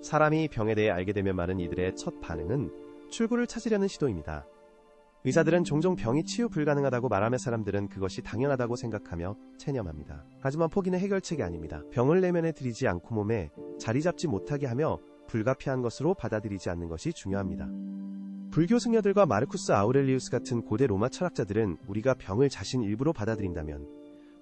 사람이 병에 대해 알게 되면 많은 이들의 첫 반응은 출구를 찾으려는 시도입니다. 의사들은 종종 병이 치유 불가능하다고 말하며 사람들은 그것이 당연하다고 생각하며 체념합니다. 하지만 포기는 해결책이 아닙니다. 병을 내면에 들이지 않고 몸에 자리 잡지 못하게 하며 불가피한 것으로 받아들이지 않는 것이 중요합니다. 불교 승려들과 마르쿠스 아우렐리우스 같은 고대 로마 철학자들은 우리가 병을 자신 일부로 받아들인다면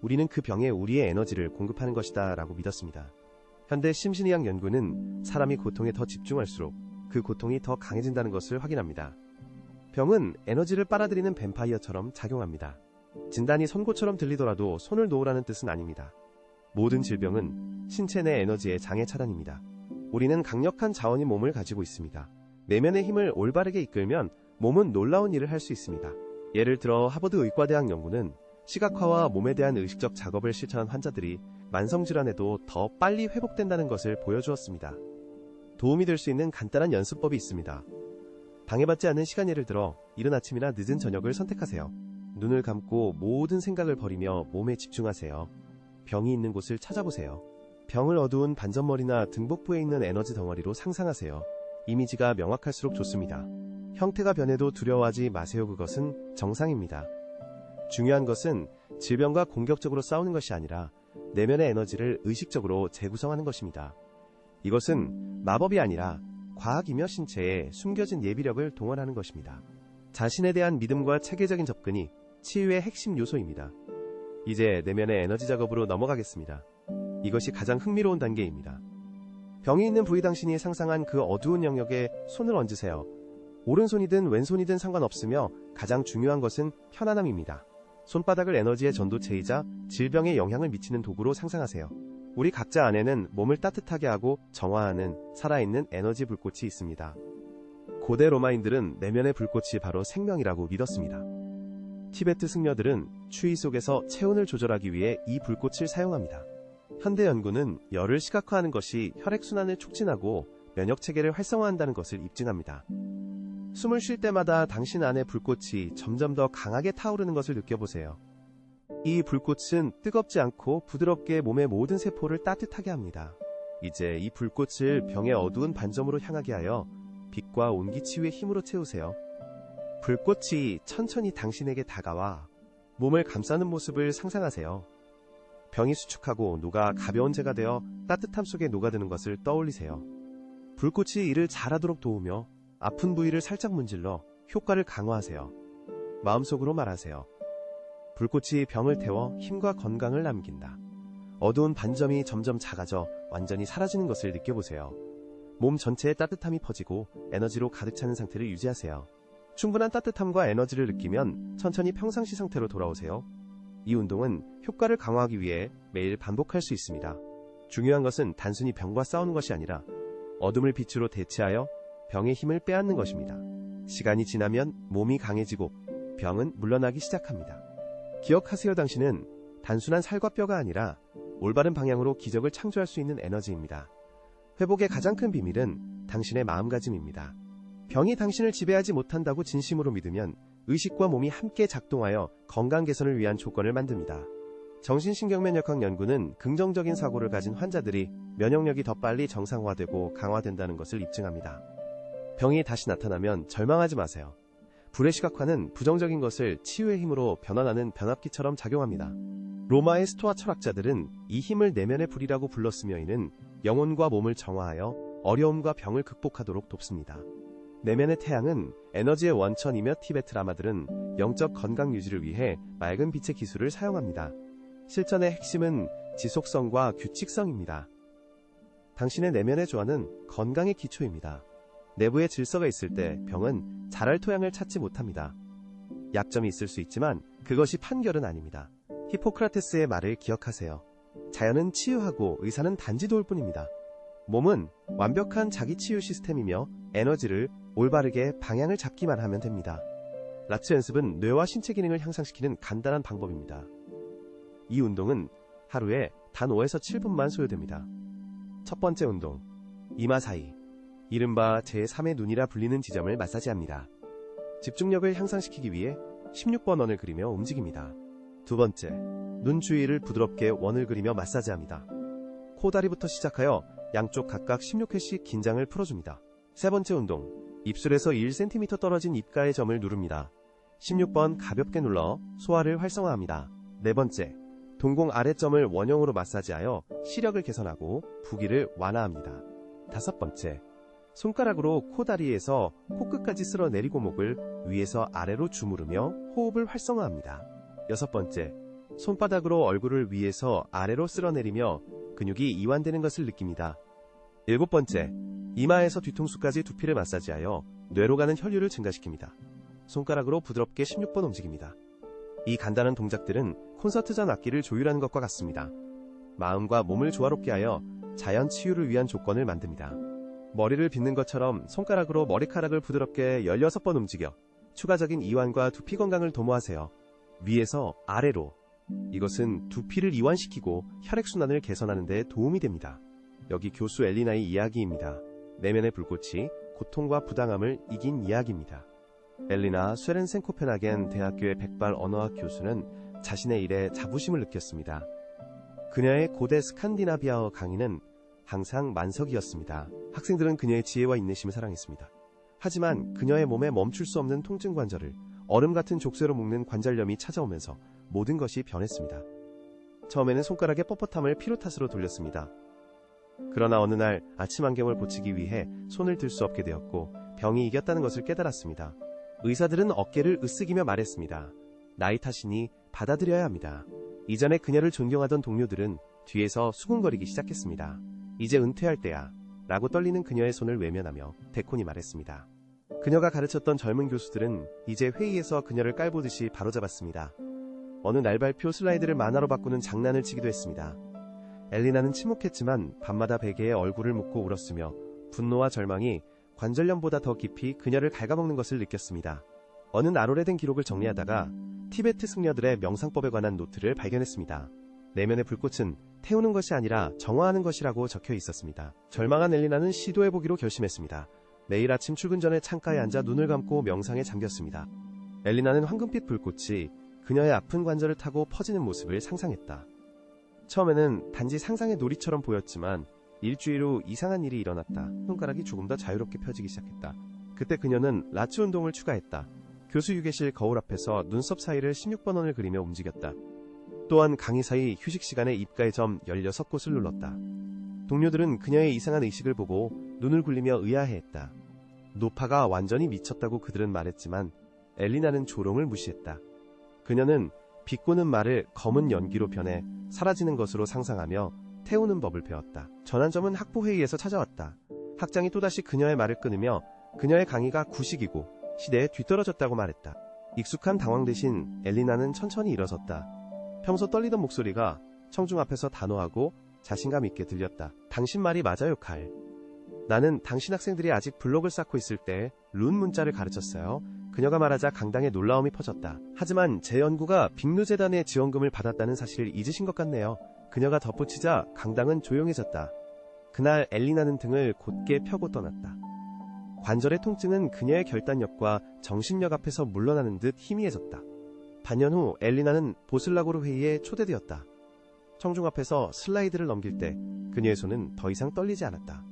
우리는 그 병에 우리의 에너지를 공급하는 것이다 라고 믿었습니다. 현대 심신의학 연구는 사람이 고통에 더 집중할수록 그 고통이 더 강해진다는 것을 확인합니다. 병은 에너지를 빨아들이는 뱀파이어처럼 작용합니다. 진단이 선고처럼 들리더라도 손을 놓으라는 뜻은 아닙니다. 모든 질병은 신체 내 에너지의 장애 차단입니다. 우리는 강력한 자원인 몸을 가지고 있습니다. 내면의 힘을 올바르게 이끌면 몸은 놀라운 일을 할 수 있습니다. 예를 들어 하버드 의과대학 연구는 시각화와 몸에 대한 의식적 작업을 실천한 환자들이 만성질환에도 더 빨리 회복된다는 것을 보여주었습니다. 도움이 될 수 있는 간단한 연습법이 있습니다. 방해받지 않는 시간, 예를 들어 이른 아침이나 늦은 저녁을 선택하세요. 눈을 감고 모든 생각을 버리며 몸에 집중하세요. 병이 있는 곳을 찾아보세요. 병을 어두운 반전머리나 등복부에 있는 에너지 덩어리로 상상하세요. 이미지가 명확할수록 좋습니다. 형태가 변해도 두려워하지 마세요. 그것은 정상입니다. 중요한 것은 질병과 공격적으로 싸우는 것이 아니라 내면의 에너지를 의식적으로 재구성하는 것입니다. 이것은 마법이 아니라 과학이며 신체에 숨겨진 예비력을 동원하는 것입니다. 자신에 대한 믿음과 체계적인 접근이 치유의 핵심 요소입니다. 이제 내면의 에너지 작업으로 넘어가겠습니다. 이것이 가장 흥미로운 단계입니다. 병이 있는 부위, 당신이 상상한 그 어두운 영역에 손을 얹으세요. 오른손이든 왼손이든 상관없으며 가장 중요한 것은 편안함입니다. 손바닥을 에너지의 전도체이자 질병에 영향을 미치는 도구로 상상하세요. 우리 각자 안에는 몸을 따뜻하게 하고 정화하는 살아있는 에너지 불꽃이 있습니다. 고대 로마인들은 내면의 불꽃이 바로 생명이라고 믿었습니다. 티베트 승려들은 추위 속에서 체온을 조절하기 위해 이 불꽃을 사용합니다. 현대 연구는 열을 시각화하는 것이 혈액순환을 촉진하고 면역체계를 활성화한다는 것을 입증합니다. 숨을 쉴 때마다 당신 안의 불꽃이 점점 더 강하게 타오르는 것을 느껴보세요. 이 불꽃은 뜨겁지 않고 부드럽게 몸의 모든 세포를 따뜻하게 합니다. 이제 이 불꽃을 병의 어두운 반점으로 향하게 하여 빛과 온기 치유의 힘으로 채우세요. 불꽃이 천천히 당신에게 다가와 몸을 감싸는 모습을 상상하세요. 병이 수축하고 녹아 가벼운 재가 되어 따뜻함 속에 녹아드는 것을 떠올리세요. 불꽃이 이를 잘하도록 도우며 아픈 부위를 살짝 문질러 효과를 강화하세요. 마음속으로 말하세요. 불꽃이 병을 태워 힘과 건강을 남긴다. 어두운 반점이 점점 작아져 완전히 사라지는 것을 느껴보세요. 몸 전체에 따뜻함이 퍼지고 에너지로 가득 차는 상태를 유지하세요. 충분한 따뜻함과 에너지를 느끼면 천천히 평상시 상태로 돌아오세요. 이 운동은 효과를 강화하기 위해 매일 반복할 수 있습니다. 중요한 것은 단순히 병과 싸우는 것이 아니라 어둠을 빛으로 대체하여 병의 힘을 빼앗는 것입니다. 시간이 지나면 몸이 강해지고 병은 물러나기 시작합니다. 기억하세요. 당신은 단순한 살과 뼈가 아니라 올바른 방향으로 기적을 창조할 수 있는 에너지입니다. 회복의 가장 큰 비밀은 당신의 마음가짐입니다. 병이 당신을 지배하지 못한다고 진심으로 믿으면 의식과 몸이 함께 작동하여 건강 개선을 위한 조건을 만듭니다. 정신신경면역학 연구는 긍정적인 사고를 가진 환자들이 면역력이 더 빨리 정상화되고 강화된다는 것을 입증합니다. 병이 다시 나타나면 절망하지 마세요. 불의 시각화는 부정적인 것을 치유의 힘으로 변환하는 변압기처럼 작용합니다. 로마의 스토아 철학자들은 이 힘을 내면의 불이라고 불렀으며 이는 영혼과 몸을 정화하여 어려움과 병을 극복하도록 돕습니다. 내면의 태양은 에너지의 원천이며 티베트 라마들은 영적 건강 유지를 위해 맑은 빛의 기술을 사용합니다. 실천의 핵심은 지속성과 규칙성입니다. 당신의 내면의 조화는 건강의 기초입니다. 내부에 질서가 있을 때 병은 자랄 토양을 찾지 못합니다. 약점이 있을 수 있지만 그것이 판결은 아닙니다. 히포크라테스의 말을 기억하세요. 자연은 치유하고 의사는 단지 도울 뿐입니다. 몸은 완벽한 자기 치유 시스템이며 에너지를 올바르게 방향을 잡기만 하면 됩니다. 라츠 연습은 뇌와 신체 기능을 향상시키는 간단한 방법입니다. 이 운동은 하루에 단 5에서 7분만 소요됩니다. 첫 번째 운동, 이마 사이, 이른바 제3의 눈이라 불리는 지점을 마사지합니다. 집중력을 향상시키기 위해 16번 원을 그리며 움직입니다. 두 번째, 눈 주위를 부드럽게 원을 그리며 마사지합니다. 코다리부터 시작하여 양쪽 각각 16회씩 긴장을 풀어줍니다. 세 번째 운동, 입술에서 1cm 떨어진 입가의 점을 누릅니다. 16번 가볍게 눌러 소화를 활성화합니다. 네 번째, 동공 아래점을 원형으로 마사지하여 시력을 개선하고 부기를 완화합니다. 다섯 번째, 손가락으로 코다리에서 코끝까지 쓸어 내리고 목을 위에서 아래로 주무르며 호흡을 활성화합니다. 여섯 번째, 손바닥으로 얼굴을 위에서 아래로 쓸어내리며 근육이 이완되는 것을 느낍니다. 일곱 번째, 이마에서 뒤통수까지 두피를 마사지하여 뇌로 가는 혈류를 증가시킵니다. 손가락으로 부드럽게 16번 움직입니다. 이 간단한 동작들은 콘서트 전 악기를 조율하는 것과 같습니다. 마음과 몸을 조화롭게 하여 자연 치유를 위한 조건을 만듭니다. 머리를 빗는 것처럼 손가락으로 머리카락을 부드럽게 16번 움직여 추가적인 이완과 두피 건강을 도모하세요. 위에서 아래로. 이것은 두피를 이완시키고 혈액순환을 개선하는 데 도움이 됩니다. 여기 교수 엘리나의 이야기입니다. 내면의 불꽃이 고통과 부당함을 이긴 이야기입니다. 엘리나 쇠렌센코펜하겐 대학교의 백발 언어학 교수는 자신의 일에 자부심을 느꼈습니다. 그녀의 고대 스칸디나비아어 강의는 항상 만석이었습니다. 학생들은 그녀의 지혜와 인내심을 사랑했습니다. 하지만 그녀의 몸에 멈출 수 없는 통증 관절을 얼음 같은 족쇄로 묶는 관절염이 찾아오면서 모든 것이 변했습니다. 처음에는 손가락의 뻣뻣함을 피로 탓으로 돌렸습니다. 그러나 어느 날 아침 안경을 고치기 위해 손을 들 수 없게 되었고 병이 이겼다는 것을 깨달았습니다. 의사들은 어깨를 으쓱이며 말했습니다. 나이 탓이니 받아들여야 합니다. 이전에 그녀를 존경하던 동료들은 뒤에서 수군거리기 시작했습니다. 이제 은퇴할 때야 라고 떨리는 그녀의 손을 외면하며 데콘이 말했습니다. 그녀가 가르쳤던 젊은 교수들은 이제 회의에서 그녀를 깔보듯이 바로잡았습니다. 어느 날 발표 슬라이드를 만화로 바꾸는 장난을 치기도 했습니다. 엘리나는 침묵했지만 밤마다 베개에 얼굴을 묻고 울었으며 분노와 절망이 관절염보다 더 깊이 그녀를 갉아먹는 것을 느꼈습니다. 어느 날 오래된 기록을 정리하다가 티베트 승려들의 명상법에 관한 노트를 발견했습니다. 내면의 불꽃은 태우는 것이 아니라 정화하는 것이라고 적혀 있었습니다. 절망한 엘리나는 시도해보기로 결심했습니다. 매일 아침 출근 전에 창가에 앉아 눈을 감고 명상에 잠겼습니다. 엘리나는 황금빛 불꽃이 그녀의 아픈 관절을 타고 퍼지는 모습을 상상했다. 처음에는 단지 상상의 놀이처럼 보였지만 일주일 후 이상한 일이 일어났다. 손가락이 조금 더 자유롭게 펴지기 시작했다. 그때 그녀는 라츠 운동을 추가했다. 교수 휴게실 거울 앞에서 눈썹 사이를 16번원을 그리며 움직였다. 또한 강의 사이 휴식 시간에 입가의 점 16곳을 눌렀다. 동료들은 그녀의 이상한 의식을 보고 눈을 굴리며 의아해했다. 노파가 완전히 미쳤다고 그들은 말했지만 엘리나는 조롱을 무시했다. 그녀는 비꼬는 말을 검은 연기로 변해 사라지는 것으로 상상하며 태우는 법을 배웠다. 전환점은 학부회의에서 찾아왔다. 학장이 또다시 그녀의 말을 끊으며 그녀의 강의가 구식이고 시대에 뒤떨어졌다고 말했다. 익숙한 당황 대신 엘리나는 천천히 일어섰다. 평소 떨리던 목소리가 청중 앞에서 단호하고 자신감 있게 들렸다. 당신 말이 맞아요, 칼. 나는 당신 학생들이 아직 블록을 쌓고 있을 때 룬 문자를 가르쳤어요. 그녀가 말하자 강당에 놀라움이 퍼졌다. 하지만 제 연구가 빅누재단의 지원금을 받았다는 사실을 잊으신 것 같네요. 그녀가 덧붙이자 강당은 조용해졌다. 그날 엘리나는 등을 곧게 펴고 떠났다. 관절의 통증은 그녀의 결단력과 정신력 앞에서 물러나는 듯 희미해졌다. 반년 후 엘리나는 보슬라고르 회의에 초대되었다. 청중 앞에서 슬라이드를 넘길 때 그녀의 손은 더 이상 떨리지 않았다.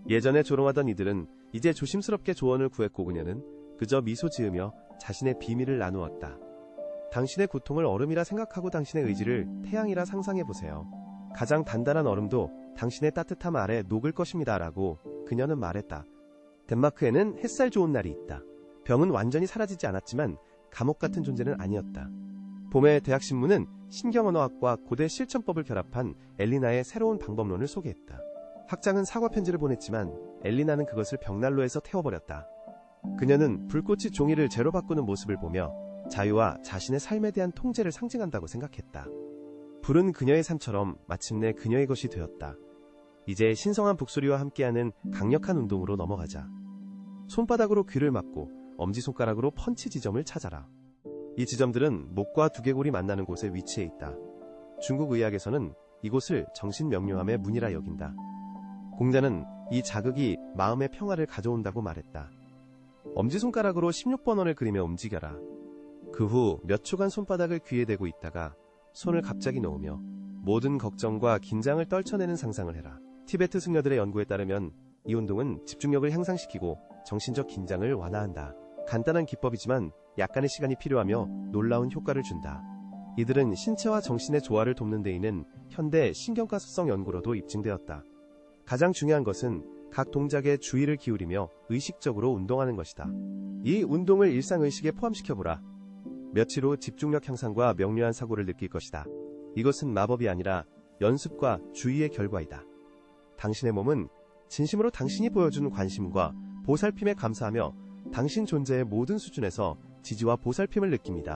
예전에 조롱하던 이들은 이제 조심스럽게 조언을 구했고 그녀는 그저 미소 지으며 자신의 비밀을 나누었다. 당신의 고통을 얼음이라 생각하고 당신의 의지를 태양이라 상상해보세요. 가장 단단한 얼음도 당신의 따뜻함 아래 녹을 것입니다. 라고 그녀는 말했다. 덴마크에는 햇살 좋은 날이 있다. 병은 완전히 사라지지 않았지만 감옥 같은 존재는 아니었다. 봄에 대학신문은 신경언어학과 고대 실천법을 결합한 엘리나의 새로운 방법론을 소개했다. 학장은 사과 편지를 보냈지만 엘리나는 그것을 벽난로에서 태워버렸다. 그녀는 불꽃이 종이를 재로 바꾸는 모습을 보며 자유와 자신의 삶에 대한 통제를 상징한다고 생각했다. 불은 그녀의 삶처럼 마침내 그녀의 것이 되었다. 이제 신성한 북소리와 함께하는 강력한 운동으로 넘어가자. 손바닥으로 귀를 막고 엄지손가락으로 펀치 지점을 찾아라. 이 지점들은 목과 두개골이 만나는 곳에 위치해 있다. 중국 의학에서는 이곳을 정신명료함의 문이라 여긴다. 공자는 이 자극이 마음의 평화를 가져온다고 말했다. 엄지손가락으로 16번원을 그리며 움직여라. 그 후 몇 초간 손바닥을 귀에 대고 있다가 손을 갑자기 놓으며 모든 걱정과 긴장을 떨쳐내는 상상을 해라. 티베트 승려들의 연구에 따르면 이 운동은 집중력을 향상시키고 정신적 긴장을 완화한다. 간단한 기법이지만 약간의 시간이 필요하며 놀라운 효과를 준다. 이들은 신체와 정신의 조화를 돕는 데에는 현대 신경과습성 연구로도 입증되었다. 가장 중요한 것은 각 동작에 주의를 기울이며 의식적으로 운동하는 것이다. 이 운동을 일상의식에 포함시켜보라. 며칠 후 집중력 향상과 명료한 사고를 느낄 것이다. 이것은 마법이 아니라 연습과 주의의 결과이다. 당신의 몸은 진심으로 당신이 보여준 관심과 보살핌에 감사하며 당신 존재의 모든 수준에서 지지와 보살핌을 느낍니다.